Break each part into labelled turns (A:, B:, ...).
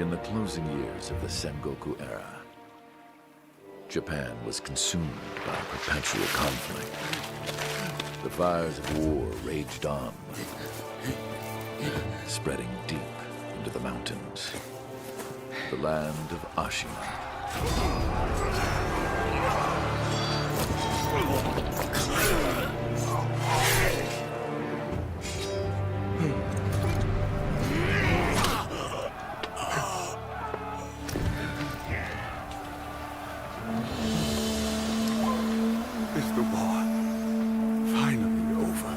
A: In the closing years of the Sengoku era, Japan was consumed by perpetual conflict. The fires of war raged on, spreading deep into the mountains. The land of Ashina.
B: Is the war finally over?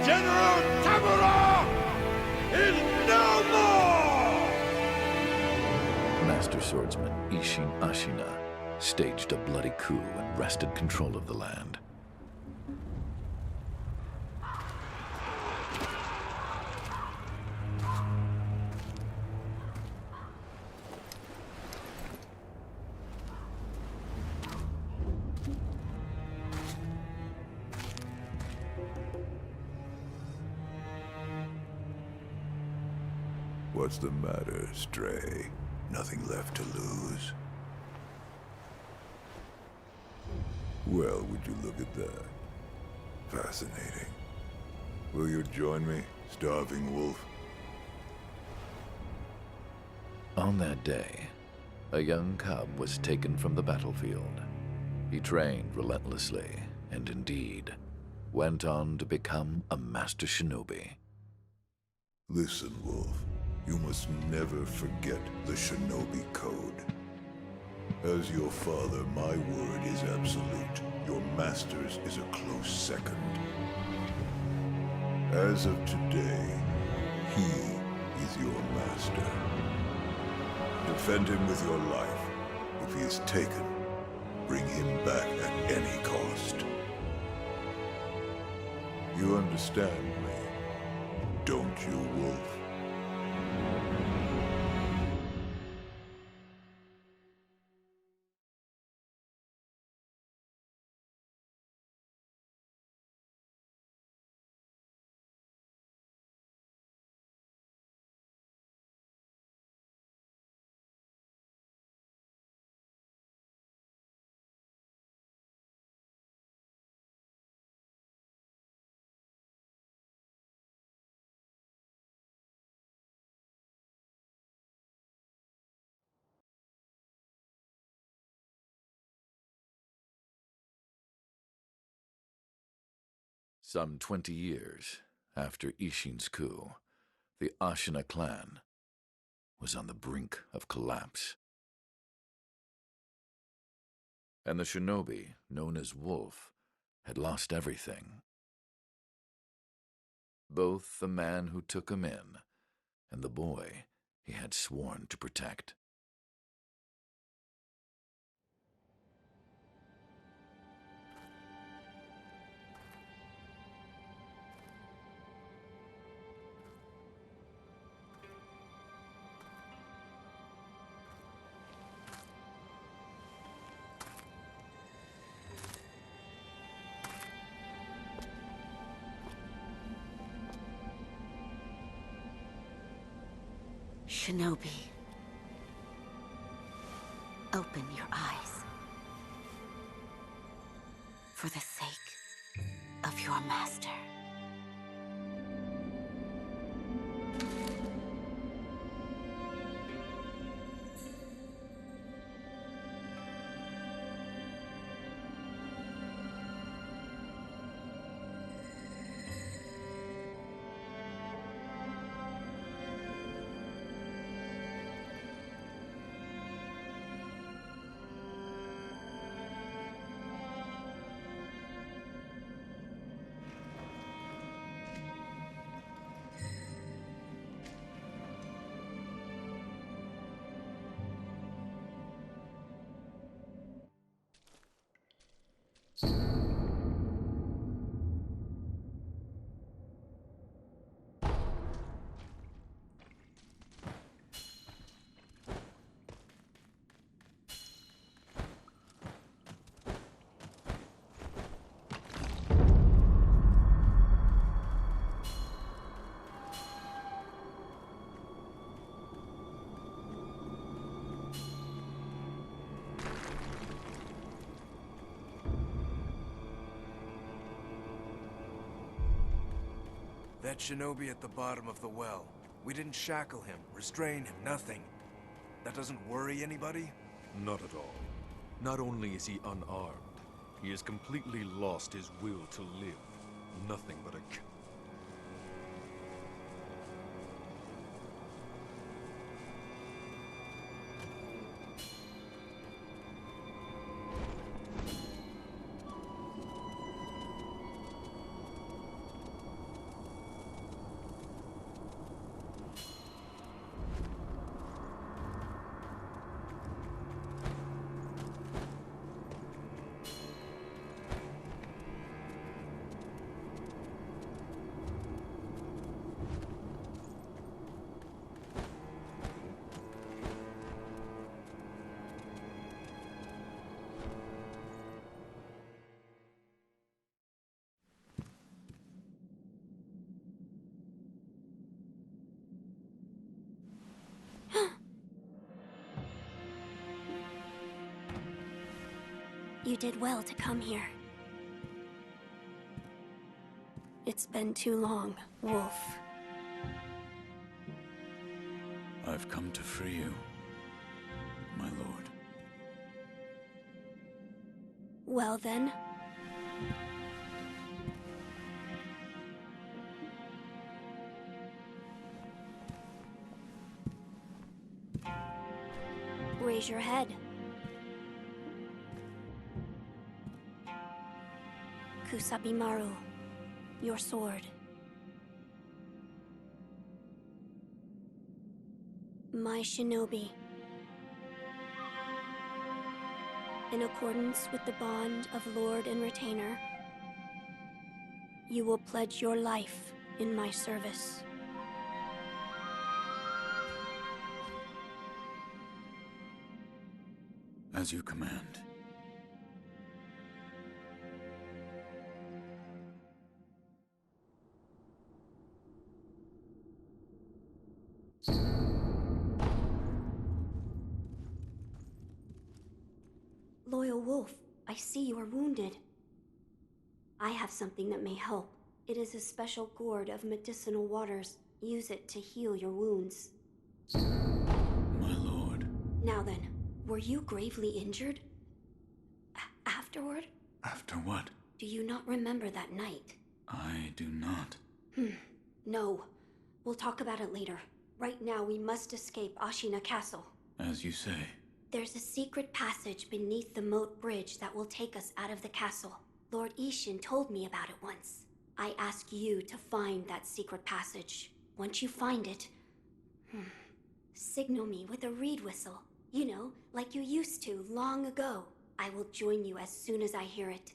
C: General Tamura is no more!
A: Master swordsman Isshin Ashina staged a bloody coup and wrested control of the land.
B: What's the matter, Stray? Nothing left to lose? Well, would you look at that? Fascinating. Will you join me, starving wolf?
A: On that day, a young cub was taken from the battlefield. He trained relentlessly, and indeed, went on to become a master shinobi.
B: Listen, Wolf. You must never forget the shinobi code. As your father, my word is absolute. Your master's is a close second. As of today, he is your master. Defend him with your life. If he is taken, bring him back at any cost. You understand me, don't you, Wolf?
A: Some 20 years after Isshin's coup, the Ashina clan was on the brink of collapse. And the shinobi, known as Wolf, had lost everything. Both the man who took him in and the boy he had sworn to protect.
D: Shinobi, open your eyes. For the sake of your master.
E: That shinobi at the bottom of the well. We didn't shackle him, restrain him, nothing. That doesn't worry anybody?
F: Not at all. Not only is he unarmed, he has completely lost his will to live. Nothing but a
G: You did well to come here. It's been too long, Wolf.
H: I've come to free you, my lord.
G: Well then. Raise your head. Kusabimaru, your sword. My shinobi. In accordance with the bond of Lord and Retainer, you will pledge your life in my service.
H: As you command.
G: Loyal Wolf, I see you are wounded. I have something that may help. It is a special gourd of medicinal waters. Use it to heal your wounds.
H: My lord.
G: Now then, were you gravely injured? Afterward?
H: After what?
G: Do you not remember that night?
H: I do not.
G: No. We'll talk about it later. Right now, we must escape Ashina Castle.
H: As you say.
G: There's a secret passage beneath the moat bridge that will take us out of the castle. Lord Ishin told me about it once. I ask you to find that secret passage. Once you find it, signal me with a reed whistle. You know, like you used to long ago. I will join you as soon as I hear it.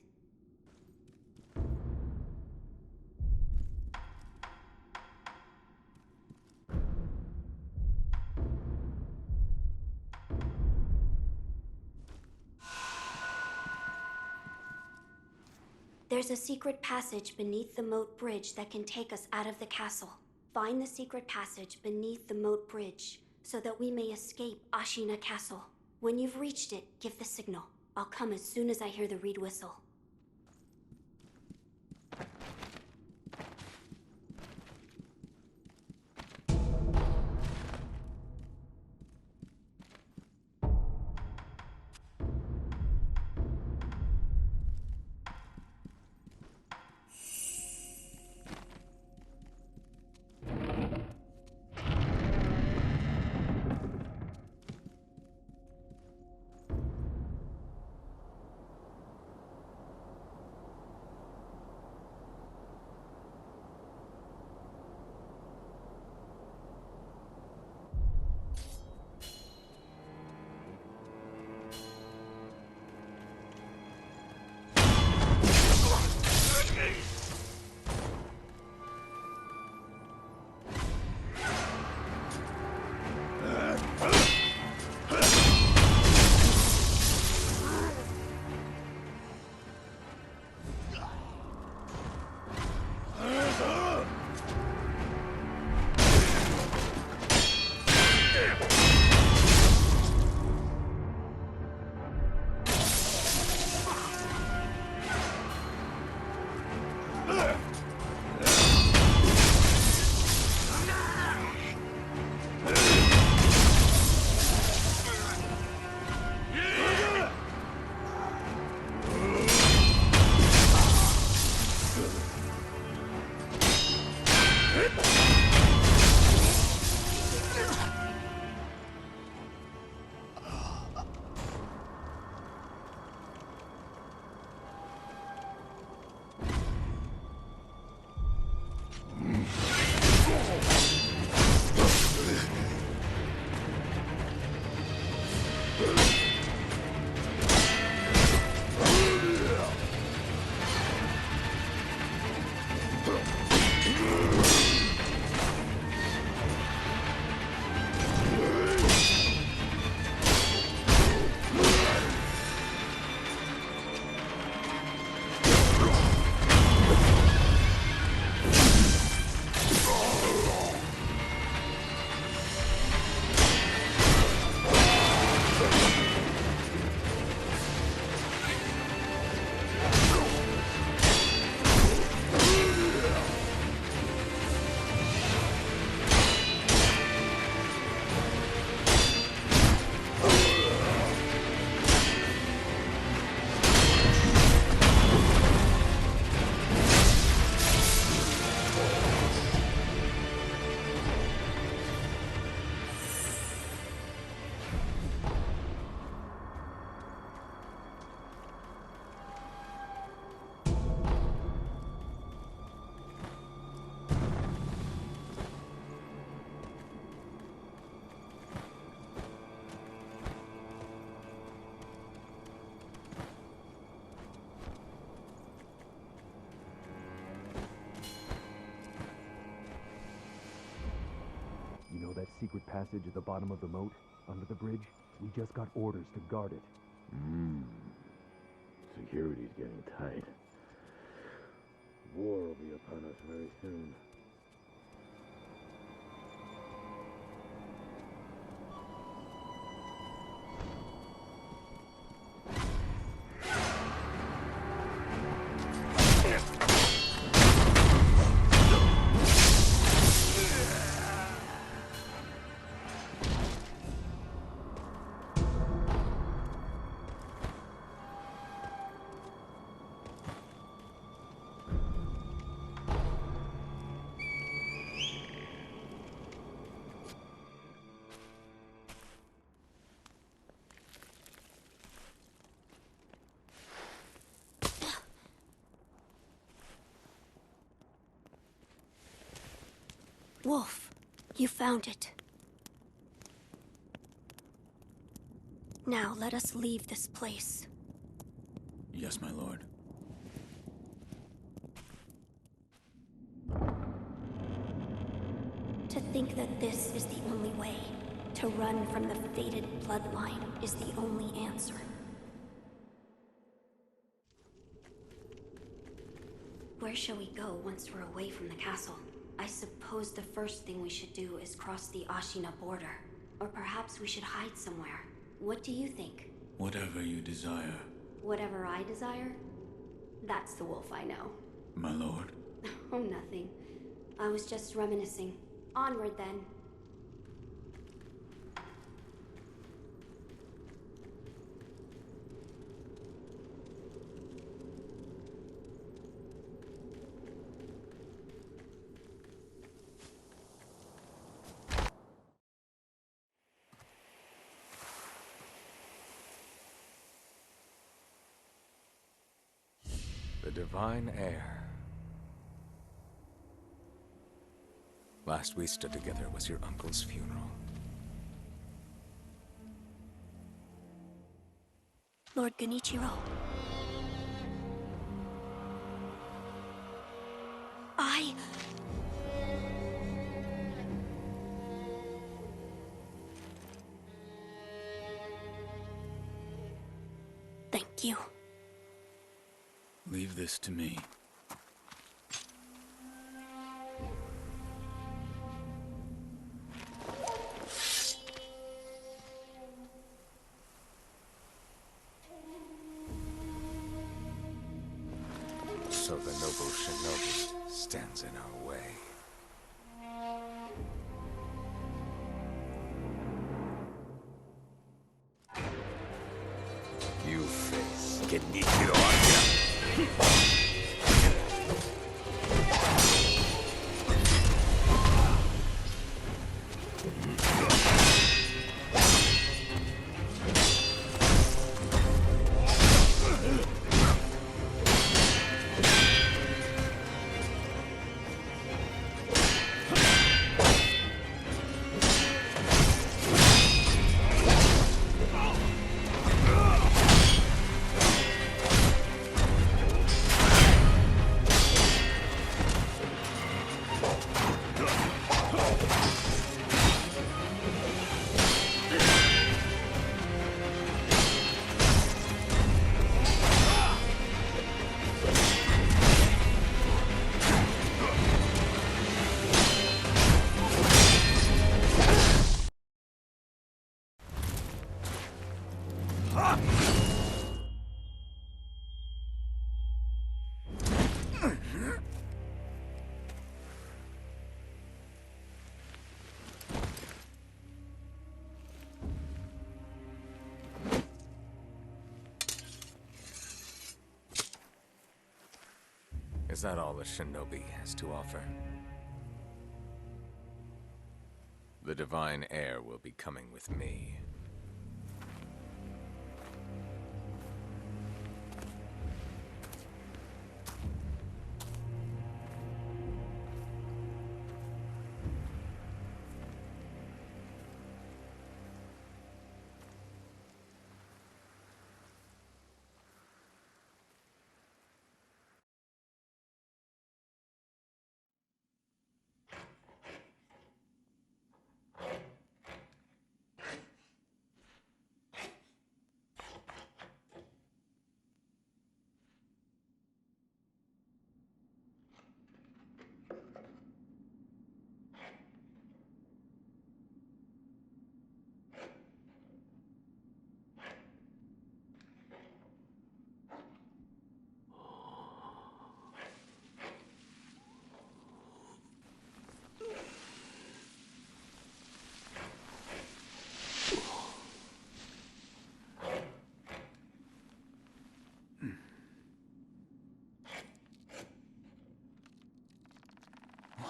G: There's a secret passage beneath the moat bridge that can take us out of the castle. Find the secret passage beneath the moat bridge so that we may escape Ashina Castle. When you've reached it, give the signal. I'll come as soon as I hear the reed whistle.
I: secret passage at the bottom of the moat, under the bridge? We just got orders to guard it.
J: Security's getting tight. War will be upon us very soon.
G: Wolf, you found it. Now let us leave this place.
H: Yes, my lord.
G: To think that this is the only way, to run from the fated bloodline, is the only answer. Where shall we go once we're away from the castle? I suppose the first thing we should do is cross the Ashina border. Or perhaps we should hide somewhere. What do you think?
H: Whatever you desire,
G: Whatever I desire? That's the wolf I know.
H: my lord.
G: Oh, nothing. I was just reminiscing. Onward, then.
K: The divine heir. Last we stood together was your uncle's funeral.
G: Lord Genichiro. Thank you.
H: Leave this to me.
K: So the noble shinobi stands in our way. You face Genichiro. Is that all the shinobi has to offer? The divine heir will be coming with me.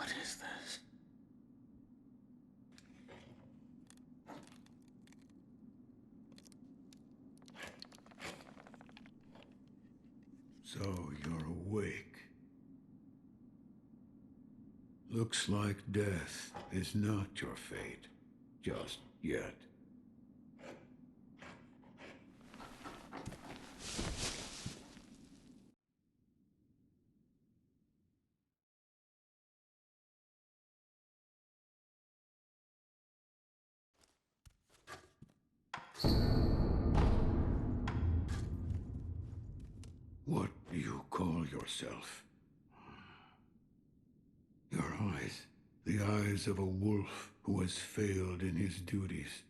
H: What is this?
B: So you're awake. Looks like death is not your fate, just yet. What do you call yourself? Your eyes. The eyes of a wolf who has failed in his duties.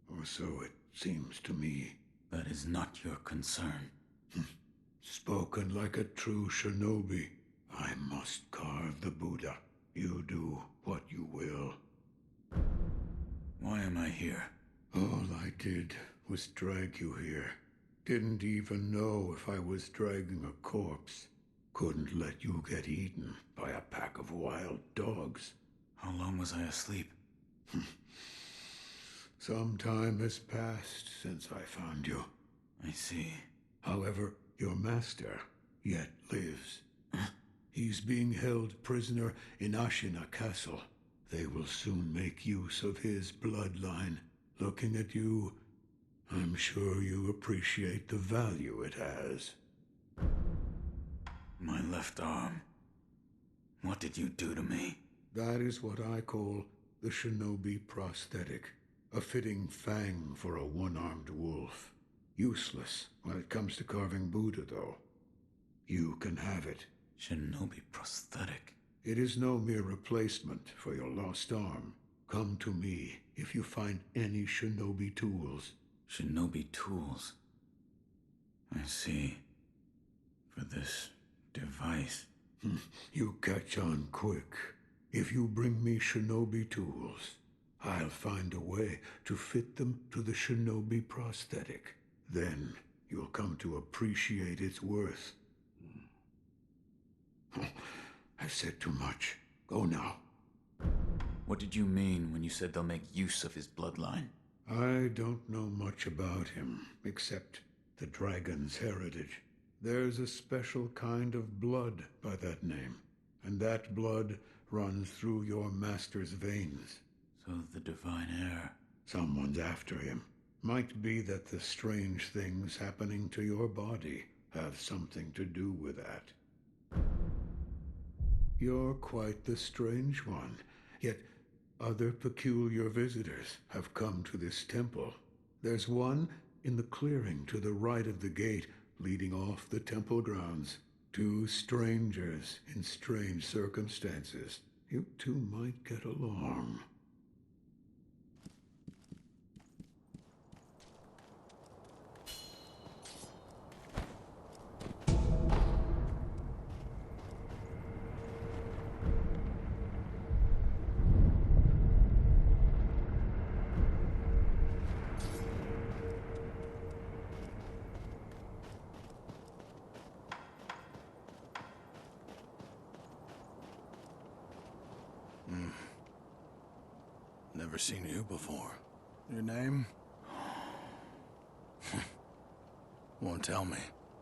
B: Or so it seems to me.
H: That is not your concern.
B: Spoken like a true shinobi. I must carve the Buddha. You do what you will.
H: Why am I here?
B: All I did was drag you here. Didn't even know if I was dragging a corpse. Couldn't let you get eaten by a pack of wild dogs.
H: How long was I asleep?
B: Some time has passed since I found you.
H: I see.
B: However, your master yet lives. He's being held prisoner in Ashina Castle. They will soon make use of his bloodline. Looking at you, I'm sure you appreciate the value it has.
H: My left arm. What did you do to me?
B: That is what I call the shinobi prosthetic. A fitting fang for a one-armed wolf. Useless when it comes to carving Buddha, though. You can have it.
H: Shinobi prosthetic?
B: It is no mere replacement for your lost arm. Come to me if you find any shinobi tools.
H: Shinobi tools? I see. For this device.
B: You catch on quick. If you bring me shinobi tools, I'll find a way to fit them to the shinobi prosthetic. Then you'll come to appreciate its worth. I've said too much. Go now.
H: What did you mean when you said they'll make use of his bloodline?
B: I don't know much about him, except the dragon's heritage. There's a special kind of blood by that name, and that blood runs through your master's veins.
H: So the divine heir.
B: Someone's after him. Might be that the strange things happening to your body have something to do with that. You're quite the strange one, yet other peculiar visitors have come to this temple. There's one in the clearing to the right of the gate leading off the temple grounds. Two strangers in strange circumstances. You two might get along.
C: Never seen you before. Your name? Won't tell me.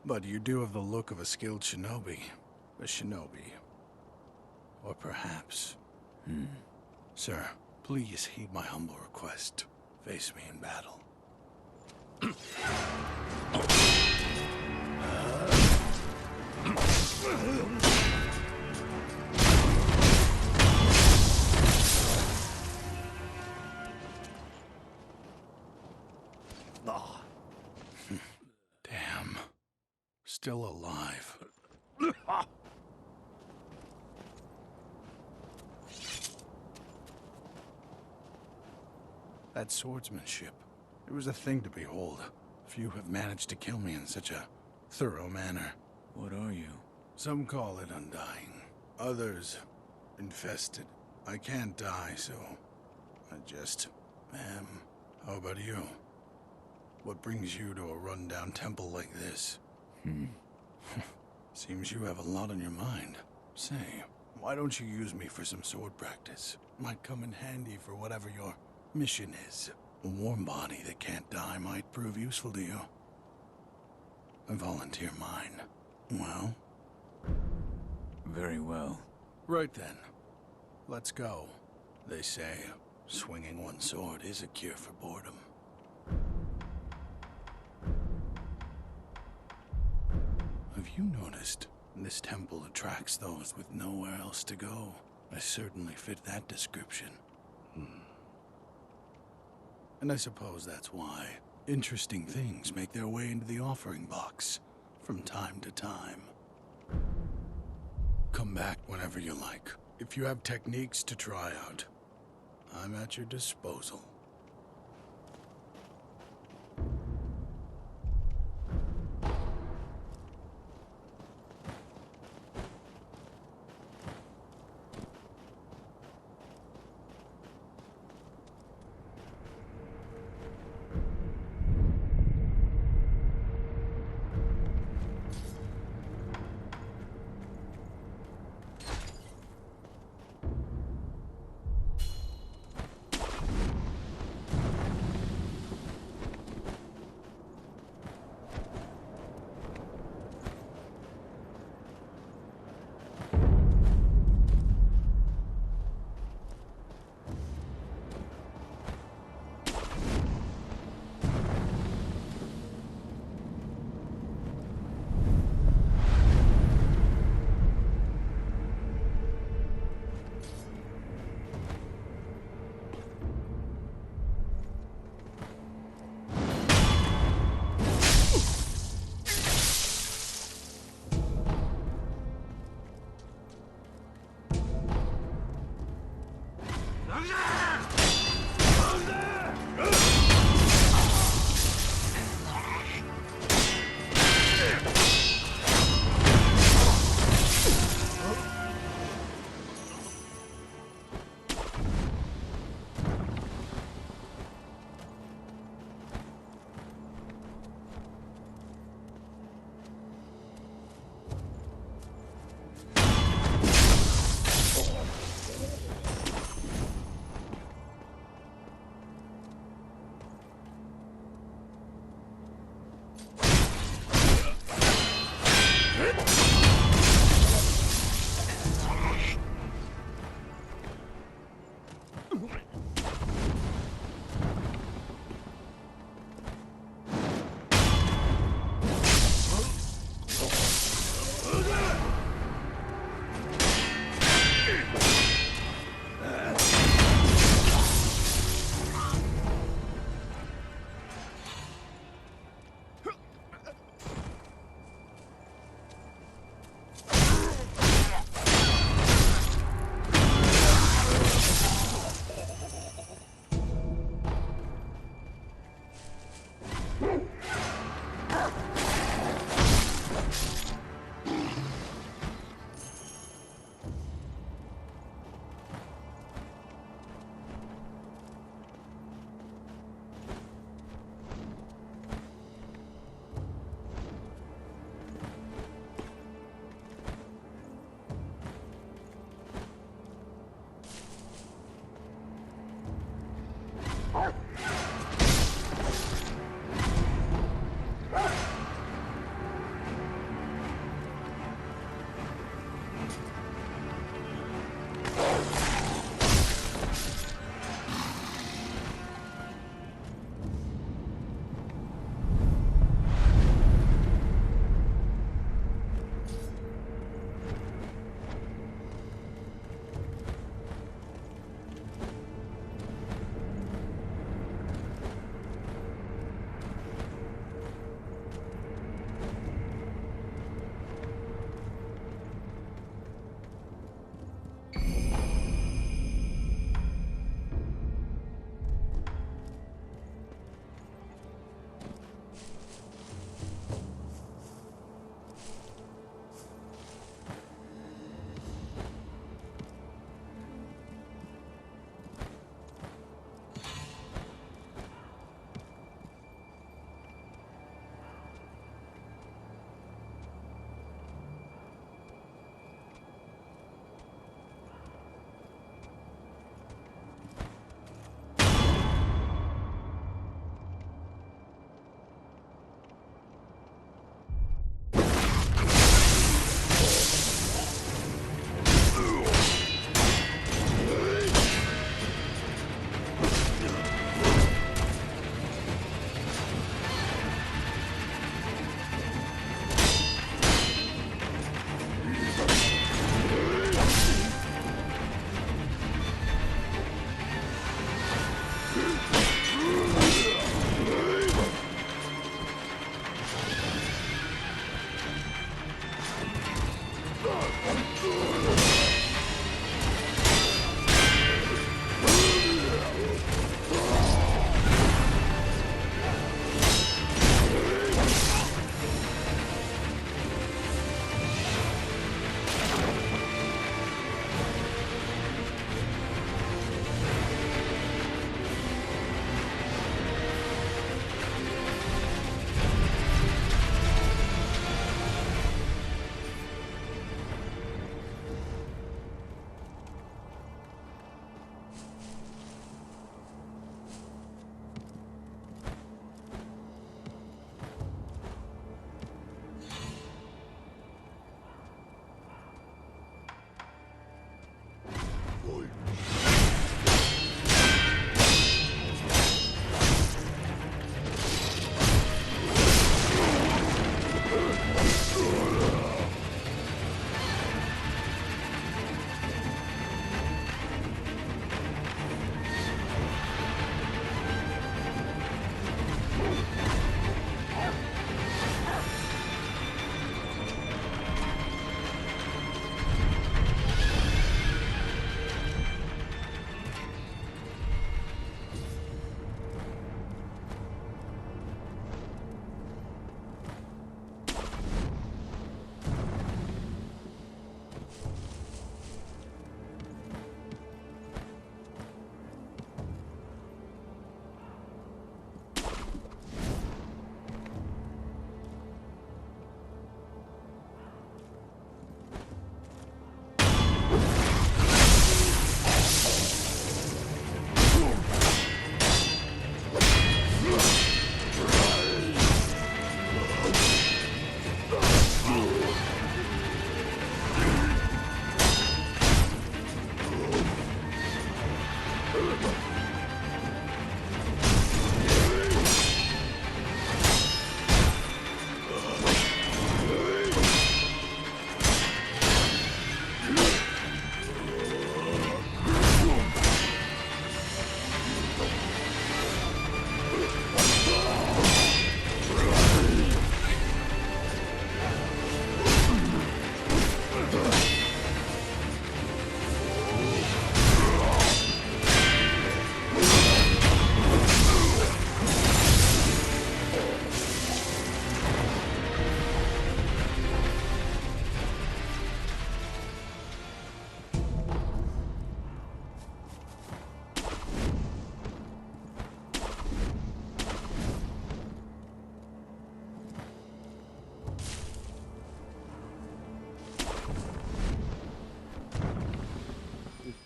C: But you do have the look of a skilled shinobi. A shinobi. Or perhaps... Sir, please heed my humble request. Face me in battle. Damn. Still alive. That swordsmanship. It was a thing to behold. Few have managed to kill me in such a thorough manner.
H: What are you?
C: Some call it undying. Others, infested. I can't die, so I just am. How about you? What brings you to a rundown temple like this? Seems you have a lot on your mind. Say, Why don't you use me for some sword practice? Might come in handy for whatever your mission is. A warm body that can't die might prove useful to you. I volunteer mine. Well?
H: Very well.
C: Right then. Let's go. They say swinging one sword is a cure for boredom. Have you noticed? This temple attracts those with nowhere else to go. I certainly fit that description. And I suppose that's why interesting things make their way into the offering box from time to time. Come back whenever you like. If you have techniques to try out, I'm at your disposal.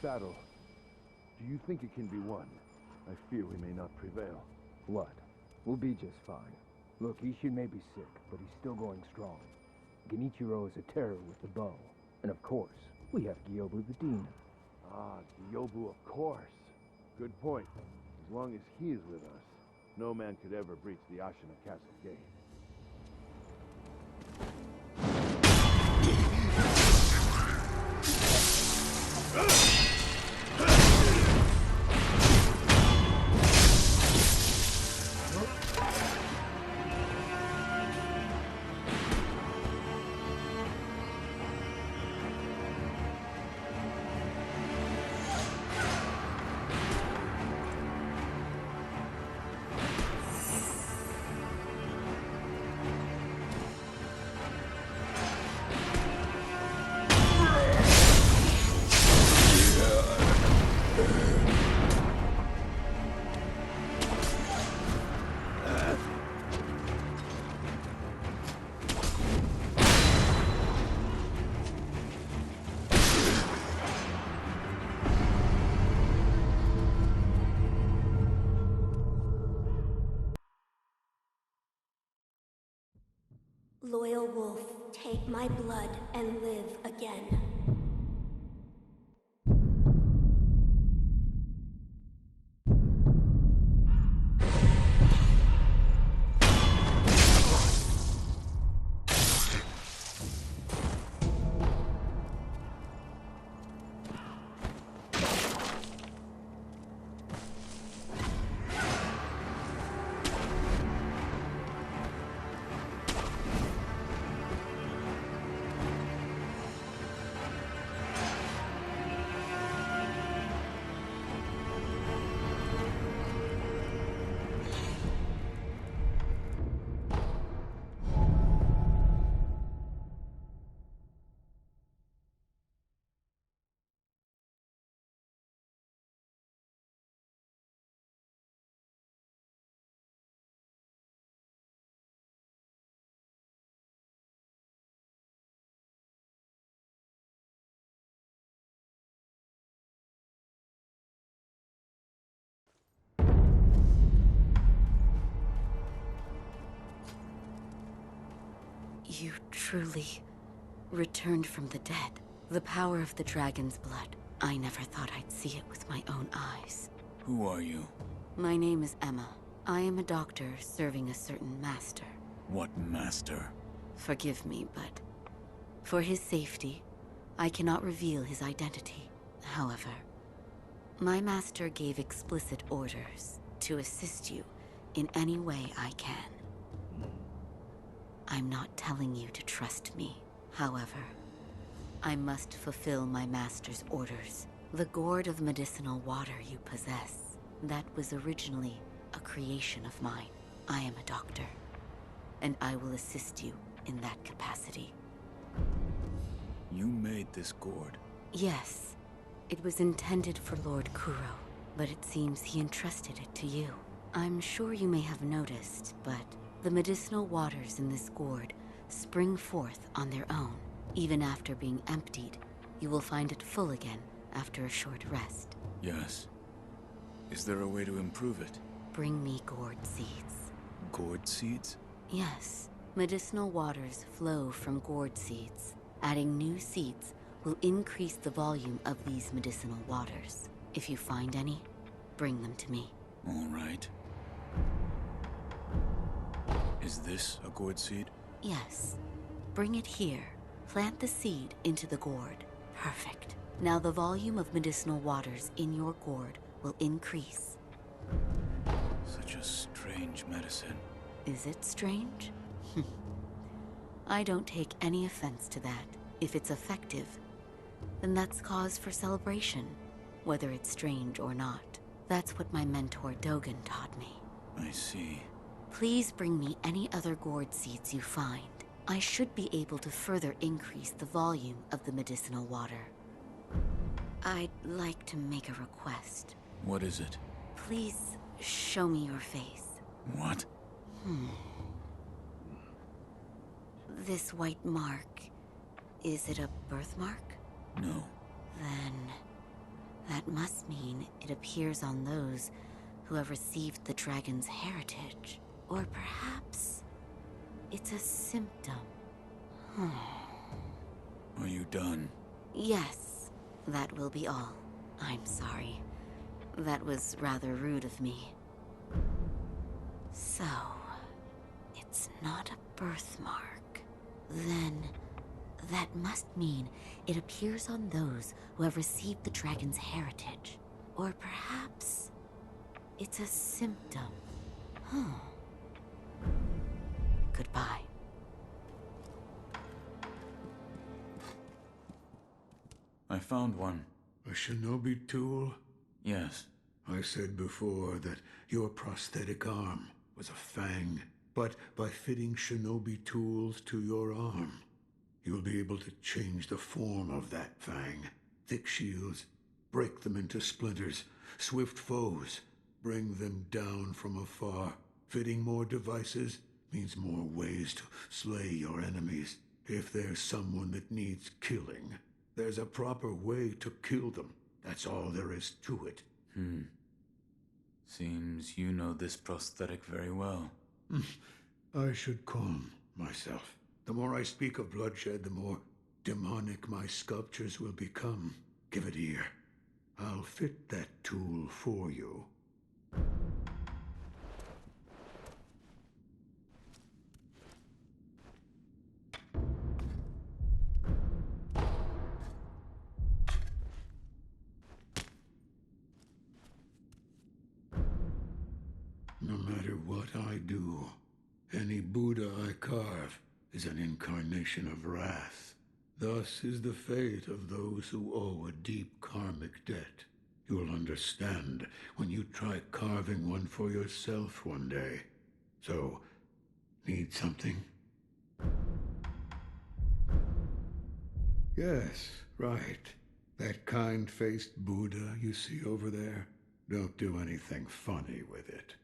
I: Battle. Do you think it can be won? I fear we may not prevail.
L: What? We'll be just fine. Look, Ishin may be sick, but he's still going strong. Genichiro is a terror with the bow. And of course, we have Gyobu the demon.
I: Ah, Gyobu, of course. Good point. As long as he is with us, no man could ever breach the Ashina Castle gate.
G: Loyal wolf, take my blood and live again.
D: You truly returned from the dead. The power of the dragon's blood. I never thought I'd see it with my own eyes.
H: Who are you?
D: My name is Emma. I am a doctor serving a certain master.
H: What master?
D: Forgive me, but for his safety, I cannot reveal his identity. However, my master gave explicit orders to assist you in any way I can. I'm not telling you to trust me. However, I must fulfill my master's orders. The gourd of medicinal water you possess, that was originally a creation of mine. I am a doctor, and I will assist you in that capacity.
H: You made this gourd?
D: Yes. It was intended for Lord Kuro, but it seems he entrusted it to you. I'm sure you may have noticed, but the medicinal waters in this gourd spring forth on their own. Even after being emptied, you will find it full again after a short rest.
H: Yes. Is there a way to improve it?
D: Bring me gourd seeds.
H: Gourd seeds?
D: Yes. Medicinal waters flow from gourd seeds. Adding new seeds will increase the volume of these medicinal waters. If you find any, bring them to me.
H: All right. Is this a gourd seed?
D: Yes. Bring it here. Plant the seed into the gourd. Perfect. Now the volume of medicinal waters in your gourd will increase.
H: Such a strange medicine.
D: Is it strange? I don't take any offense to that. If it's effective, then that's cause for celebration, whether it's strange or not. That's what my mentor Dogen taught me.
H: I see.
D: Please bring me any other gourd seeds you find. I should be able to further increase the volume of the medicinal water. I'd like to make a request.
H: What is it?
D: Please show me your face.
H: What?
D: This white mark, is it a birthmark?
H: No.
D: Then that must mean it appears on those who have received the dragon's heritage. Or perhaps it's a symptom.
H: Are you done?
D: Yes, that will be all. I'm sorry. That was rather rude of me. So, it's not a birthmark. Then, that must mean it appears on those who have received the dragon's heritage. Or perhaps it's a symptom. Goodbye.
H: I found one.
B: A shinobi tool?
H: Yes.
B: I said before that your prosthetic arm was a fang, but by fitting shinobi tools to your arm, you'll be able to change the form of that fang. Thick shields, break them into splinters. Swift foes, bring them down from afar. Fitting more devices means more ways to slay your enemies. If there's someone that needs killing, there's a proper way to kill them. That's all there is to it.
H: Seems you know this prosthetic very well.
B: I should calm myself. The more I speak of bloodshed, the more demonic my sculptures will become. Give it ear. I'll fit that tool for you. No matter what I do, any Buddha I carve is an incarnation of wrath. Thus is the fate of those who owe a deep karmic debt. You'll understand when you try carving one for yourself one day. So, need something? Yes, right. That kind-faced Buddha you see over there. Don't do anything funny with it.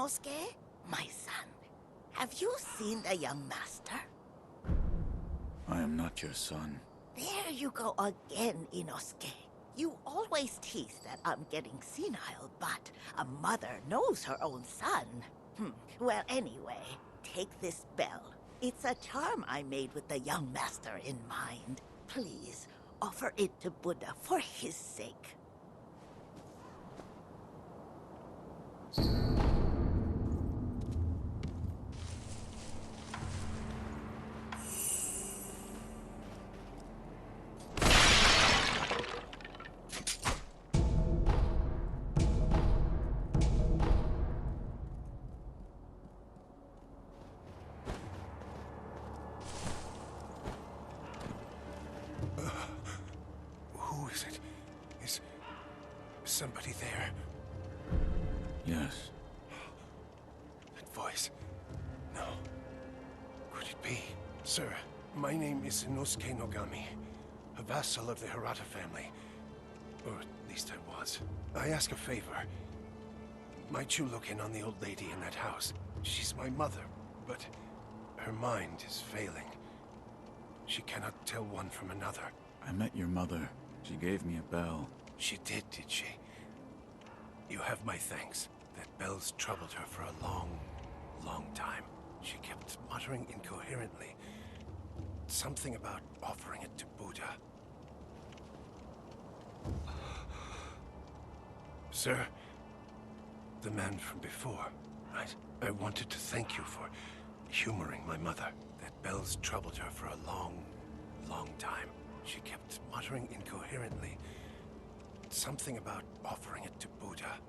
M: Inosuke? My son, have you seen the young master?
H: I am not your son.
M: There you go again, Inosuke. You always tease that I'm getting senile, but a mother knows her own son. Well, anyway, take this bell. It's a charm I made with the young master in mind. Please, offer it to Buddha for his sake.
C: Who is it? Is somebody there?
H: Yes.
C: That voice. No. Could it be? Sir, my name is Inosuke Nogami, a vassal of the Hirata family. Or at least I was. I ask a favor. Might you look in on the old lady in that house? She's my mother, but her mind is failing. She cannot tell one from another.
H: I met your mother. She gave me a bell.
C: She did she? You have my thanks. That bell's troubled her for a long, long time. She kept muttering incoherently. Something about offering it to Buddha. Sir, the man from before, right? I wanted to thank you for humoring my mother. That bell's troubled her for a long, long time. She kept muttering incoherently. Something about offering it to Buddha.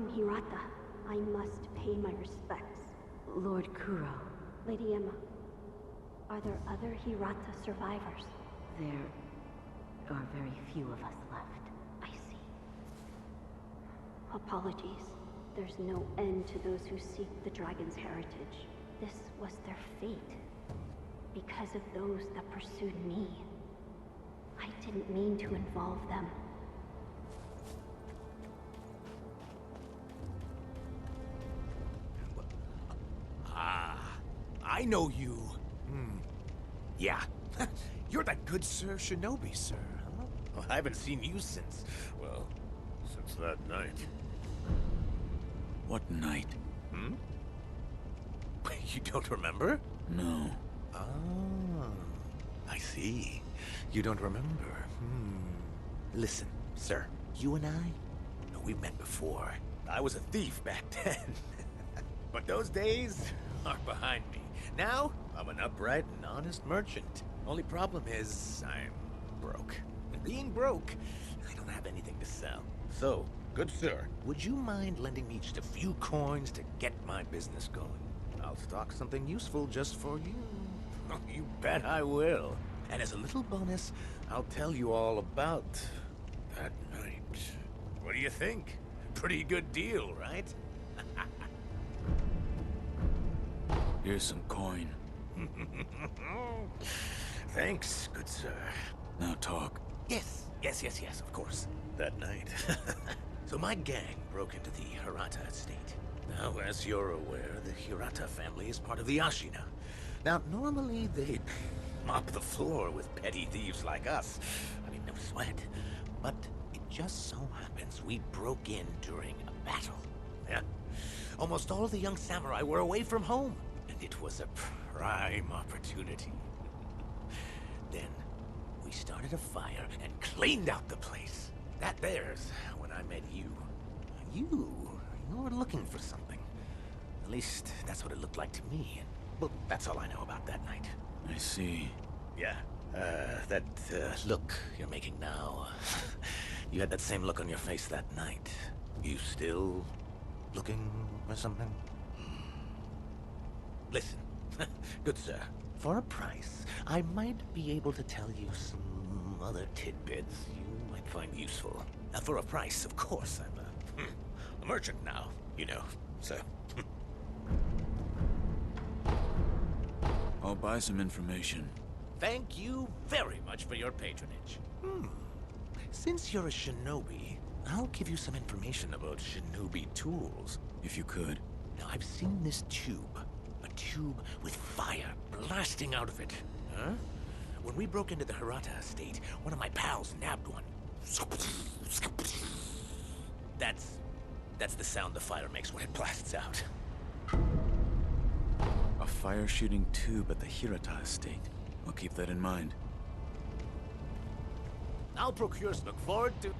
G: from Hirata. I must pay my respects.
D: Lord Kuro.
G: Lady Emma, are there other Hirata survivors?
D: There are very few of us left.
G: I see. Apologies. There's no end to those who seek the dragon's heritage. This was their fate. Because of those that pursued me. I didn't mean to involve them.
K: I know you. Yeah. You're that good Sir Shinobi, sir. Huh? Well, I haven't seen you since, well, since that night.
H: What night?
K: You don't remember?
H: No.
K: Ah, I see. You don't remember. Listen, sir, you and I, we've met before. I was a thief back then. But those days are behind me. Now, I'm an upright and honest merchant. Only problem is, I'm broke. And being broke, I don't have anything to sell. So, good sir, would you mind lending me just a few coins to get my business going? I'll stock something useful just for you. You bet I will. And as a little bonus, I'll tell you all about that night. What do you think? Pretty good deal, right?
H: Here's some coin.
K: Thanks, good sir.
H: Now talk.
K: Yes, of course. That night. So my gang broke into the Hirata estate. Now, as you're aware, the Hirata family is part of the Ashina. Now, normally they'd mop the floor with petty thieves like us. I mean, no sweat. But it just so happens we broke in during a battle. Yeah. Almost all the young samurai were away from home, and it was a prime opportunity. Then, we started a fire and cleaned out the place. That there's when I met you. You were looking for something. At least, that's what it looked like to me. Well, that's all I know about that night.
H: I see.
K: Yeah, that look you're making now. You had that same look on your face that night. You still looking for something? Listen, good sir, for a price, I might be able to tell you some other tidbits you might find useful. For a price, of course. I'm a merchant now, you know, so...
H: I'll buy some information.
K: Thank you very much for your patronage. Since you're a shinobi, I'll give you some information about shinobi tools.
H: If you could.
K: Now, I've seen this tube. A tube with fire blasting out of it. Huh? When we broke into the Hirata estate, one of my pals nabbed one. That's the sound the fire makes when it blasts out.
H: A fire-shooting tube at the Hirata estate. I'll keep that in mind.
K: I'll procure some. Look forward to...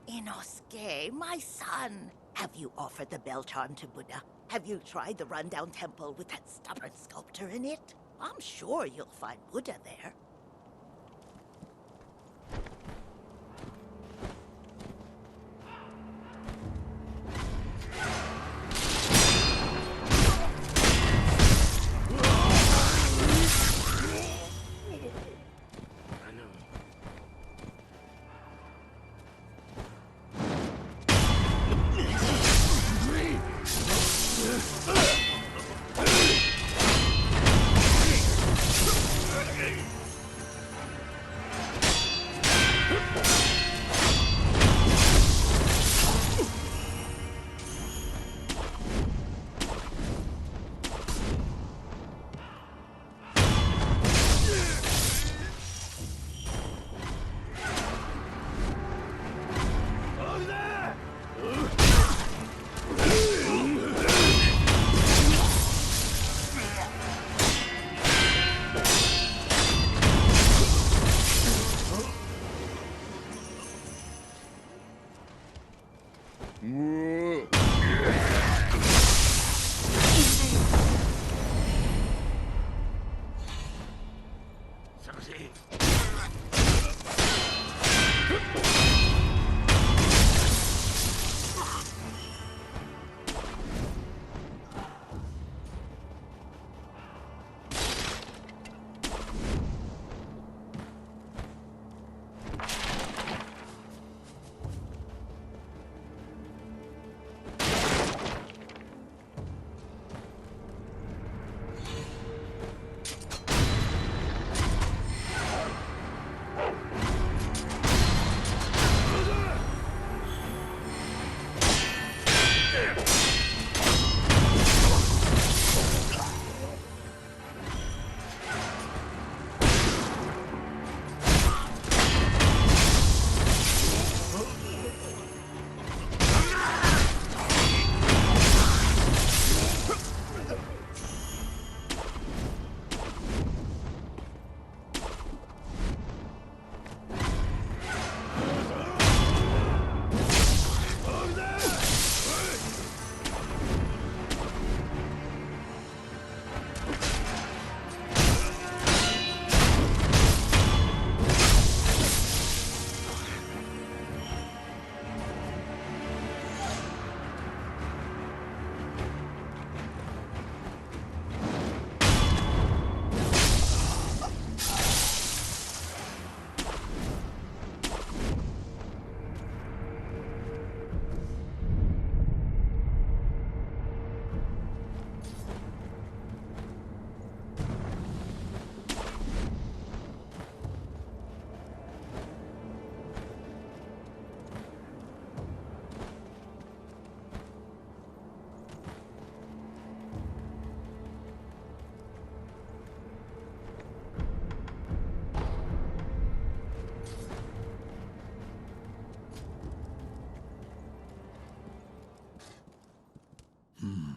M: Inosuke, my son. Have you offered the bell charm to Buddha? Have you tried the rundown temple with that stubborn sculptor in it? I'm sure you'll find Buddha there.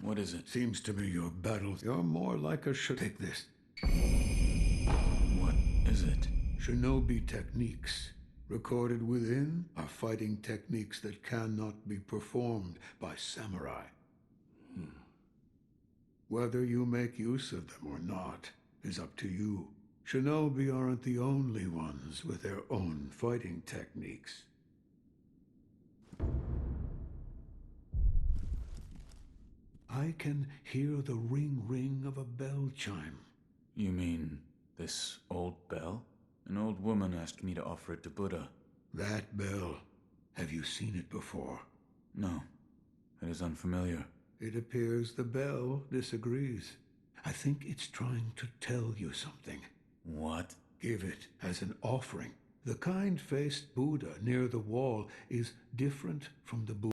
H: What is it?
B: Seems to me your battles are more like a Take this.
H: What is it?
B: Shinobi techniques. Recorded within are fighting techniques that cannot be performed by samurai. Whether you make use of them or not is up to you. Shinobi aren't the only ones with their own fighting techniques. I can hear the ring of a bell chime.
H: You mean this old bell? An old woman asked me to offer it to Buddha.
B: That bell. Have you seen it before?
H: No. It is unfamiliar.
B: It appears the bell disagrees. I think it's trying to tell you something.
H: What?
B: Give it as an offering. The kind-faced Buddha near the wall is different from the Buddha